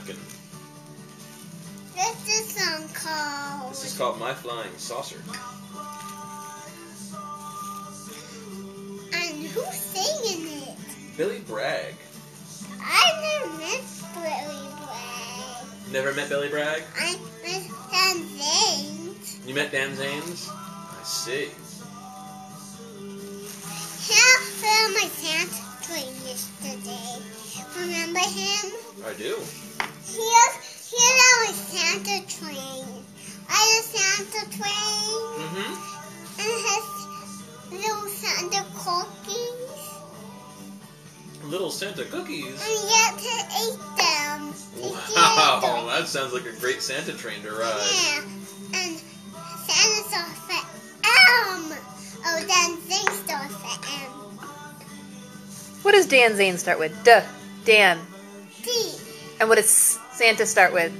napkin. What's this song called? This is called My Flying Saucer. And who's singing it? Billy Bragg. I never met Billy Bragg. Never met Billy Bragg? I met Dan Zanes. You met Dan Zanes? I see. He fell my Santa train yesterday. Remember him? I do. Here's on my Santa train. I had a Santa train. Mm-hmm. And it has little Santa cookies. Little Santa cookies? And you have to eat them. Wow, that sounds like a great Santa train to ride. Yeah. And Santa starts for M. Oh, Dan Zane starts for M. What does Dan Zane start with? Duh. Dan. D. And what does Santa start with?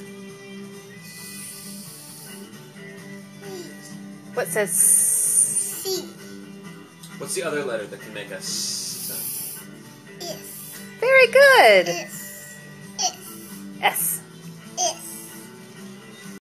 What says C. What's the other letter that can make a S? Is. Very good. Is. Is. S.